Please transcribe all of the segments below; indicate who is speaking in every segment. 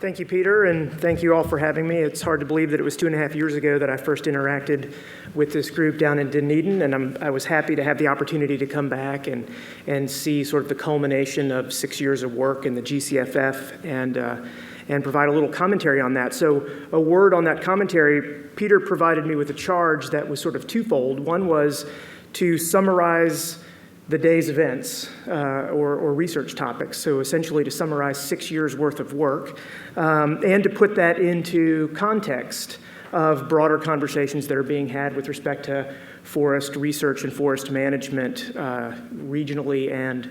Speaker 1: Thank you, Peter, and thank you all for having me. It's hard to believe that it was 2.5 years ago that I first interacted with this group down in Dunedin, and I was happy to have the opportunity to come back and see sort of the culmination of 6 years of work in the GCFF and provide a little commentary on that. So a word on that commentary, Peter provided me with a charge that was sort of twofold. One was to summarize the day's events or research topics, so essentially to summarize 6 years worth of work, and to put that into context of broader conversations that are being had with respect to forest research and forest management regionally and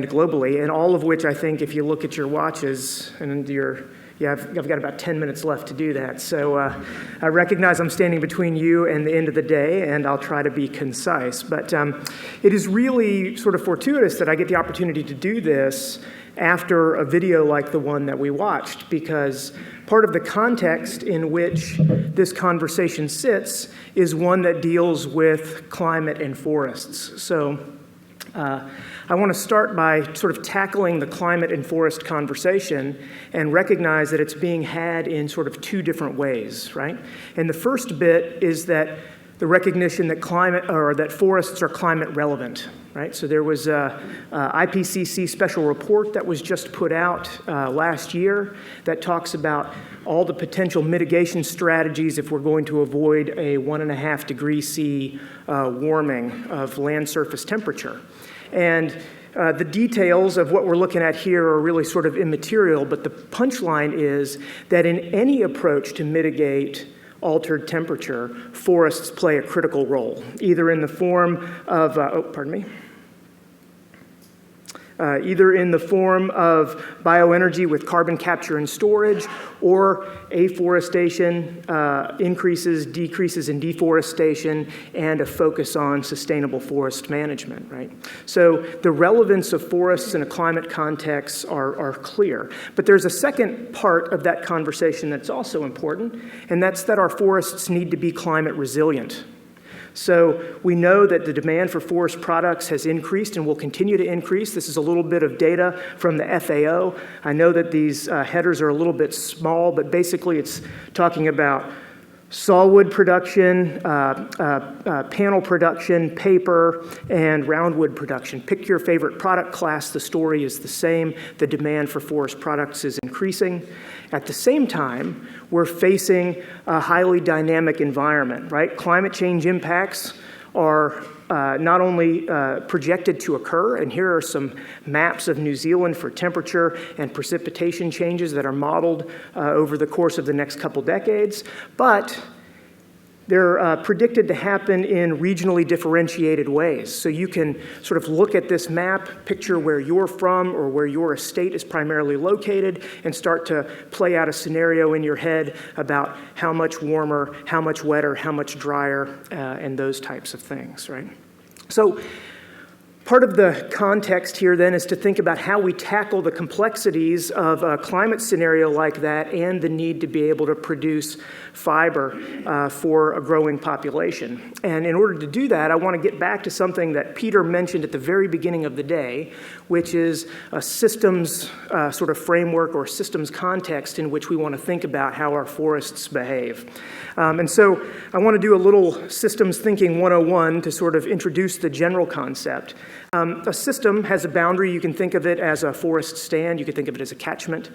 Speaker 1: globally, and all of which I think if you look at your watches and I've got about 10 minutes left to do that. So I recognize I'm standing between you and the end of the day, and I'll try to be concise. But it is really sort of fortuitous that I get the opportunity to do this after a video like the one that we watched, because part of the context in which this conversation sits is one that deals with climate and forests. So I want to start by sort of tackling the climate and forest conversation and recognize that it's being had in sort of two different ways, right? And the first bit is that the recognition that that forests are climate relevant, right? So there was a IPCC special report that was just put out last year that talks about all the potential mitigation strategies if we're going to avoid a 1.5 degree C warming of land surface temperature. And the details of what we're looking at here are really sort of immaterial, but the punchline is that in any approach to mitigate altered temperature, forests play a critical role, either in the form of, bioenergy with carbon capture and storage, or afforestation, decreases in deforestation, and a focus on sustainable forest management, right? So the relevance of forests in a climate context are clear. But there's a second part of that conversation that's also important, and that's that our forests need to be climate resilient. So we know that the demand for forest products has increased and will continue to increase. This is a little bit of data from the FAO. I know that these headers are a little bit small, but basically it's talking about sawwood production, panel production, paper, and roundwood production. Pick your favorite product class. The story is the same. The demand for forest products is increasing. At the same time, we're facing a highly dynamic environment, right? Climate change impacts are not only projected to occur, and here are some maps of New Zealand for temperature and precipitation changes that are modeled over the course of the next couple decades, but they're predicted to happen in regionally differentiated ways. So you can sort of look at this map, picture where you're from or where your estate is primarily located, and start to play out a scenario in your head about how much warmer, how much wetter, how much drier, and those types of things, right? So part of the context here then is to think about how we tackle the complexities of a climate scenario like that and the need to be able to produce fiber for a growing population. And in order to do that, I want to get back to something that Peter mentioned at the very beginning of the day, which is a systems sort of framework or systems context in which we want to think about how our forests behave. And so I want to do a little systems thinking 101 to sort of introduce the general concept. A system has a boundary. You can think of it as a forest stand. You can think of it as a catchment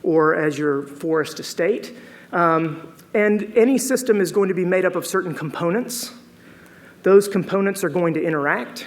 Speaker 1: or as your forest estate. And any system is going to be made up of certain components. Those components are going to interact.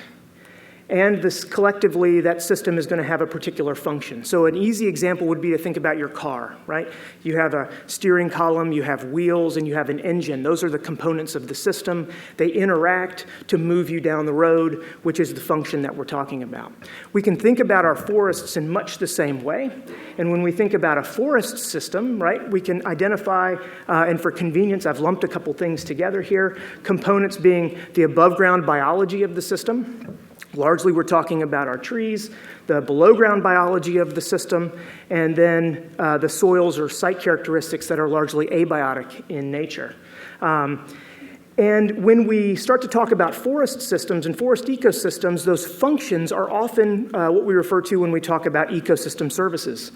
Speaker 1: And collectively, that system is going to have a particular function. So an easy example would be to think about your car, right? You have a steering column, you have wheels, and you have an engine. Those are the components of the system. They interact to move you down the road, which is the function that we're talking about. We can think about our forests in much the same way. And when we think about a forest system, right, we can identify, and for convenience, I've lumped a couple things together here, components being the above-ground biology of the system. Largely, we're talking about our trees, the below-ground biology of the system, and then the soils or site characteristics that are largely abiotic in nature. And when we start to talk about forest systems and forest ecosystems, those functions are often what we refer to when we talk about ecosystem services.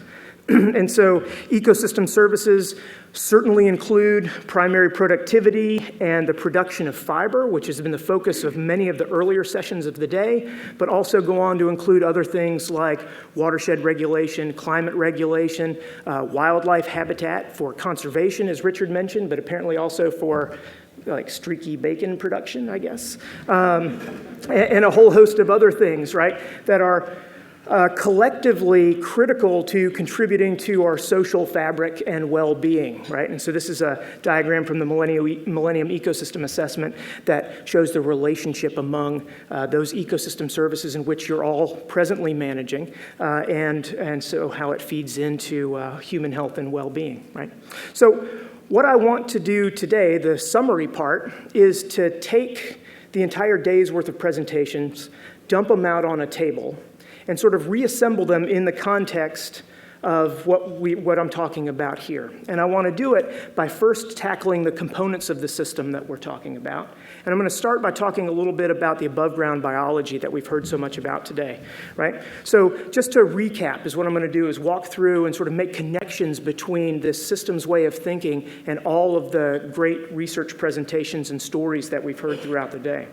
Speaker 1: And so ecosystem services certainly include primary productivity and the production of fiber, which has been the focus of many of the earlier sessions of the day, but also go on to include other things like watershed regulation, climate regulation, wildlife habitat for conservation, as Richard mentioned, but apparently also for like streaky bacon production, I guess, and a whole host of other things, right, that are collectively critical to contributing to our social fabric and well-being, right? And so this is a diagram from the Millennium Ecosystem Assessment that shows the relationship among those ecosystem services in which you're all presently managing, and so how it feeds into human health and well-being, right? So what I want to do today, the summary part, is to take the entire day's worth of presentations, dump them out on a table, and sort of reassemble them in the context of what I'm talking about here. And I want to do it by first tackling the components of the system that we're talking about. And I'm going to start by talking a little bit about the above-ground biology that we've heard so much about today, right? So just to recap is what I'm going to do is walk through and sort of make connections between this systems way of thinking and all of the great research presentations and stories that we've heard throughout the day.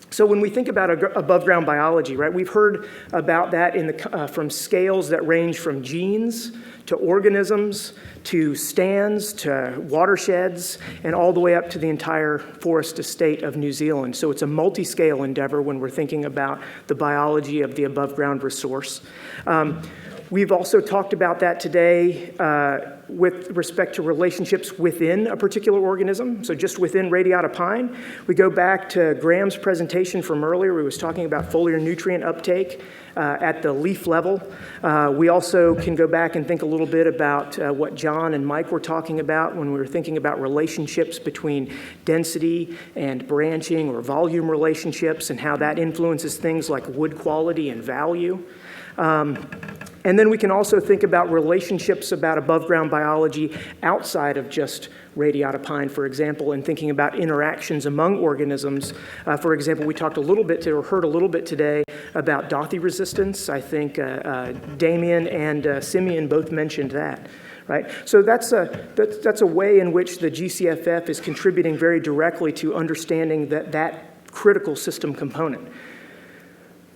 Speaker 1: So when we think about above-ground biology, right, we've heard about that from scales that range from genes to organisms to stands to watersheds and all the way up to the entire forest estate of New Zealand. So it's a multi-scale endeavor when we're thinking about the biology of the above-ground resource. We've also talked about that today with respect to relationships within a particular organism, so just within radiata pine. We go back to Graham's presentation from earlier, where he was talking about foliar nutrient uptake at the leaf level. We also can go back and think a little bit about what John and Mike were talking about when we were thinking about relationships between density and branching or volume relationships and how that influences things like wood quality and value. And then we can also think about relationships about above-ground biology outside of just radiata pine, for example, and thinking about interactions among organisms. For example, we talked a little bit or heard a little bit today about Dothy resistance. I think Damien and Simeon both mentioned that. Right? So that's a way in which the GCFF is contributing very directly to understanding that critical system component.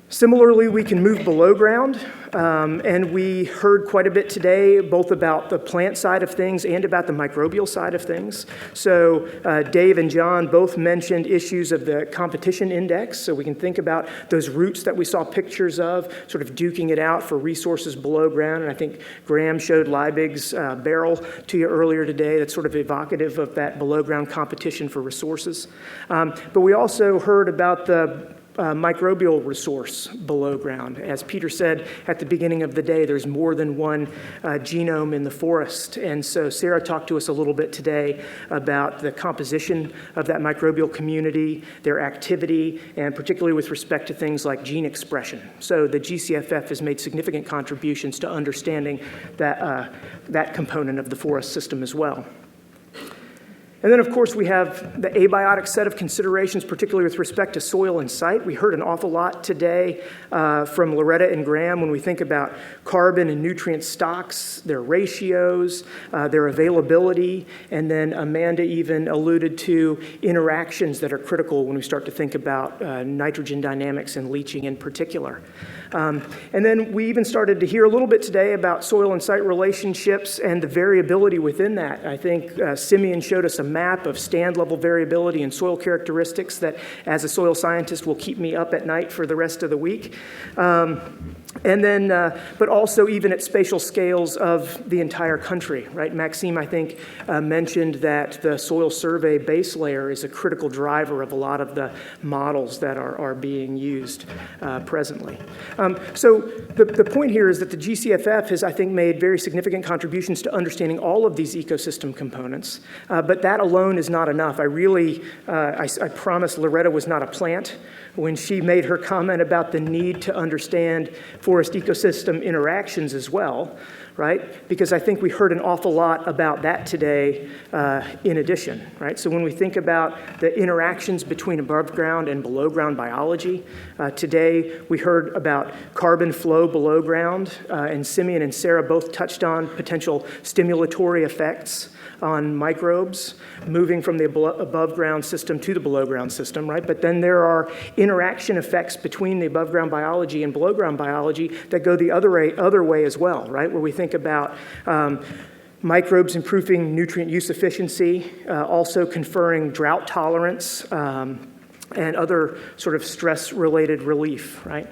Speaker 1: Similarly, we can move below ground, and we heard quite a bit today both about the plant side of things and about the microbial side of things. So Dave and John both mentioned issues of the competition index, so we can think about those roots that we saw pictures of, sort of duking it out for resources below ground, and I think Graham showed Liebig's barrel to you earlier today. That's sort of evocative of that below ground competition for resources. But we also heard about the microbial resource below ground. As Peter said at the beginning of the day, there's more than one genome in the forest. And so Sarah talked to us a little bit today about the composition of that microbial community, their activity, and particularly with respect to things like gene expression. So the GCFF has made significant contributions to understanding that component of the forest system as well. And then, of course, we have the abiotic set of considerations, particularly with respect to soil and site. We heard an awful lot today from Loretta and Graham when we think about carbon and nutrient stocks, their ratios, their availability, and then Amanda even alluded to interactions that are critical when we start to think about nitrogen dynamics and leaching in particular. And then we even started to hear a little bit today about soil and site relationships and the variability within that. I think Simeon showed us a map of stand-level variability and soil characteristics that, as a soil scientist, will keep me up at night for the rest of the week. And then, but also even at spatial scales of the entire country, right? Maxime, I think, mentioned that the soil survey base layer is a critical driver of a lot of the models that are being used presently. So the point here is that the GCFF has, I think, made very significant contributions to understanding all of these ecosystem components, but that alone is not enough. I promise Loretta was not a plant when she made her comment about the need to understand forest ecosystem interactions as well, right? Because I think we heard an awful lot about that today in addition, right? So when we think about the interactions between above ground and below ground biology, today we heard about carbon flow below ground, and Simeon and Sarah both touched on potential stimulatory effects on microbes moving from the above ground system to the below ground system, right? But then there are interaction effects between the above ground biology and below ground biology that go the other way as well, right? Where we think about microbes improving nutrient use efficiency, also conferring drought tolerance, and other sort of stress-related relief, right?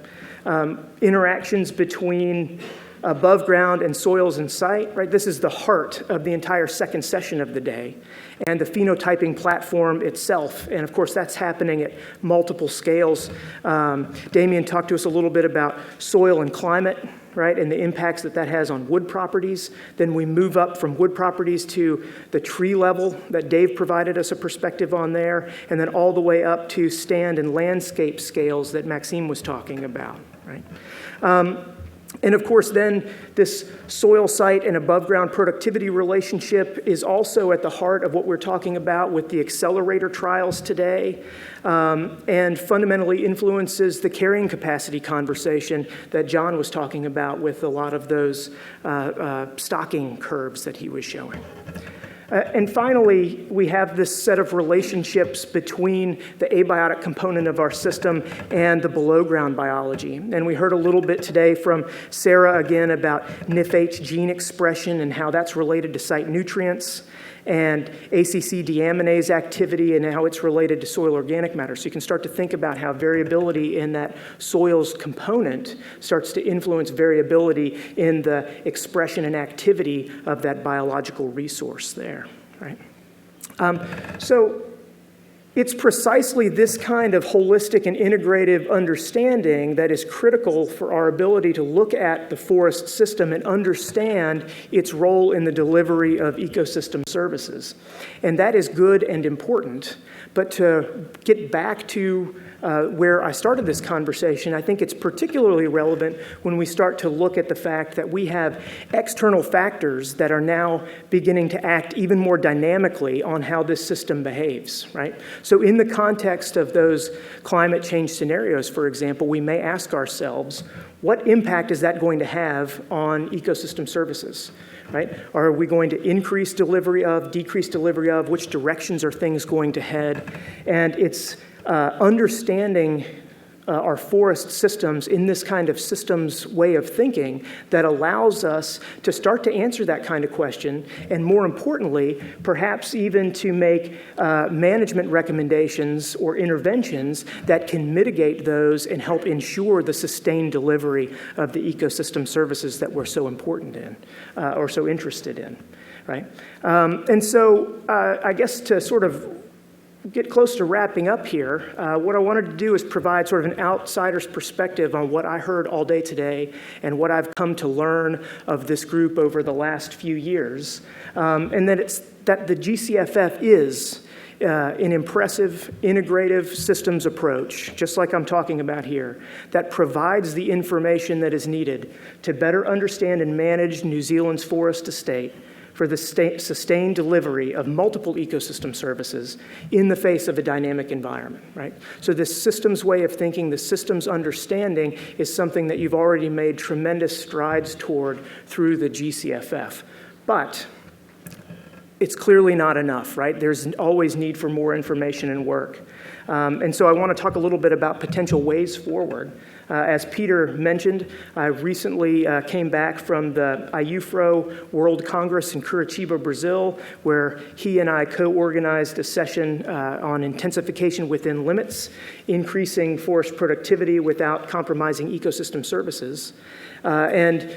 Speaker 1: Interactions between above ground and soils and site, right? This is the heart of the entire second session of the day, and the phenotyping platform itself. And of course, that's happening at multiple scales. Damien talked to us a little bit about soil and climate, right? And the impacts that has on wood properties. Then we move up from wood properties to the tree level that Dave provided us a perspective on there, and then all the way up to stand and landscape scales that Maxime was talking about, right? And of course, then this soil site and above ground productivity relationship is also at the heart of what we're talking about with the accelerator trials today, and fundamentally influences the carrying capacity conversation that John was talking about with a lot of those stocking curves that he was showing. And finally, we have this set of relationships between the abiotic component of our system and the below-ground biology. And we heard a little bit today from Sarah again about NIFH gene expression and how that's related to site nutrients, and ACC deaminase activity and how it's related to soil organic matter. So you can start to think about how variability in that soils component starts to influence variability in the expression and activity of that biological resource there, right? So it's precisely this kind of holistic and integrative understanding that is critical for our ability to look at the forest system and understand its role in the delivery of ecosystem services. And that is good and important. But to get back to where I started this conversation, I think it's particularly relevant when we start to look at the fact that we have external factors that are now beginning to act even more dynamically on how this system behaves, right? So in the context of those climate change scenarios, for example, we may ask ourselves, what impact is that going to have on ecosystem services? Right? Are we going to increase delivery of, decrease delivery of? Which directions are things going to head? And it's understanding our forest systems in this kind of systems way of thinking that allows us to start to answer that kind of question, and more importantly, perhaps even to make management recommendations or interventions that can mitigate those and help ensure the sustained delivery of the ecosystem services that we're so important in, or so interested in, right? And so I guess to sort of get close to wrapping up here, what I wanted to do is provide sort of an outsider's perspective on what I heard all day today and what I've come to learn of this group over the last few years, and that the GCFF is an impressive, integrative systems approach, just like I'm talking about here, that provides the information that is needed to better understand and manage New Zealand's forest estate for the sustained delivery of multiple ecosystem services in the face of a dynamic environment, right? So this systems way of thinking, the systems understanding is something that you've already made tremendous strides toward through the GCFF. But it's clearly not enough, right? There's always need for more information and work. And so I want to talk a little bit about potential ways forward. As Peter mentioned, I recently came back from the IUFRO World Congress in Curitiba, Brazil, where he and I co-organized a session on intensification within limits, increasing forest productivity without compromising ecosystem services. And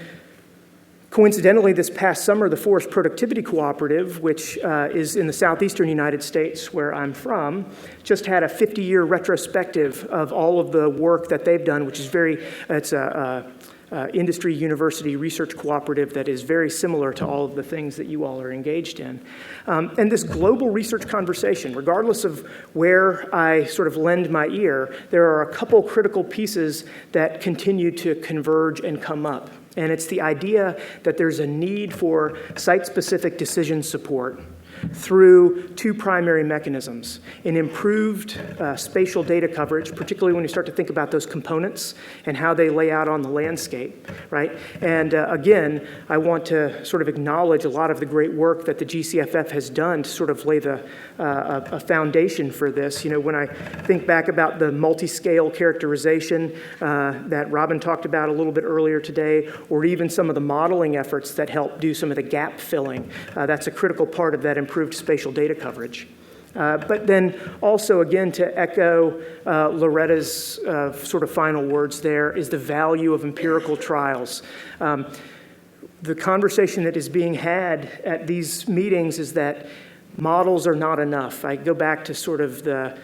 Speaker 1: coincidentally, this past summer, the Forest Productivity Cooperative, which is in the southeastern United States, where I'm from, just had a 50-year retrospective of all of the work that they've done, which is it's a industry, university, research cooperative that is very similar to all of the things that you all are engaged in. And this global research conversation, regardless of where I sort of lend my ear, there are a couple critical pieces that continue to converge and come up. And it's the idea that there's a need for site-specific decision support through two primary mechanisms: an improved spatial data coverage, particularly when you start to think about those components and how they lay out on the landscape, right? And again, I want to sort of acknowledge a lot of the great work that the GCFF has done to sort of lay a foundation for this. You know, when I think back about the multi-scale characterization that Robin talked about a little bit earlier today, or even some of the modeling efforts that help do some of the gap filling, that's a critical part of that improved spatial data coverage. But then also, again, to echo Loretta's sort of final words there, is the value of empirical trials. The conversation that is being had at these meetings is that models are not enough. I go back to sort of the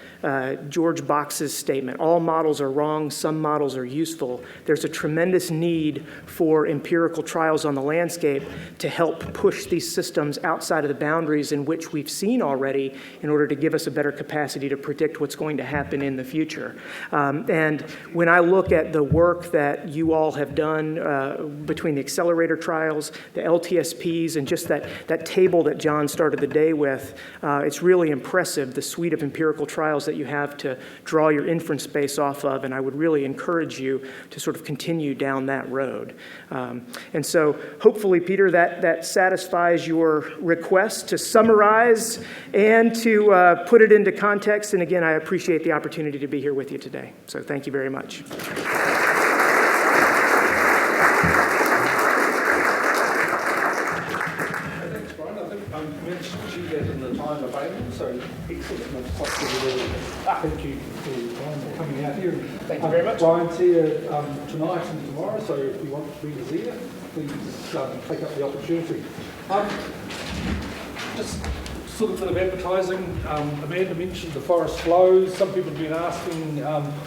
Speaker 1: George Box's statement: all models are wrong, some models are useful. There's a tremendous need for empirical trials on the landscape to help push these systems outside of the boundaries in which we've seen already, in order to give us a better capacity to predict what's going to happen in the future. And when I look at the work that you all have done between the accelerator trials, the LTSPs, and just that table that John started the day with, it's really impressive, the suite of empirical trials that you have to draw your inference space off of, and I would really encourage you to sort of continue down that road. And so hopefully, Peter, that satisfies your request to summarize and to put it into context. And again, I appreciate the opportunity to be here with you today. So thank you very much.
Speaker 2: So excellent. Thank you for coming out here.
Speaker 1: Thank you very much.
Speaker 2: Brian's here tonight and tomorrow, so if you want to be here, please take up the opportunity. Just sort of a bit of advertising. Amanda mentioned the forest flows. Some people have been asking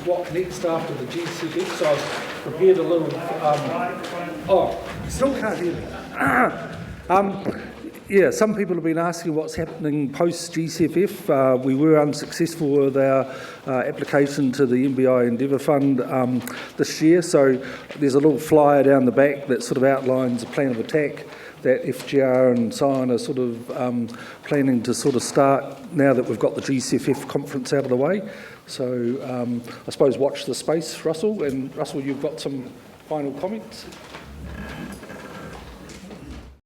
Speaker 2: what next after the GCFF, so I've prepared a little... still can't hear me. Yeah, some people have been asking what's happening post-GCFF. We were unsuccessful with our application to the NBI Endeavour Fund this year, so there's a little flyer down the back that sort of outlines a plan of attack that FGR and Scion are sort of planning to sort of start now that we've got the GCFF conference out of the way. So I suppose watch the space, Russell. And Russell, you've got some final comments?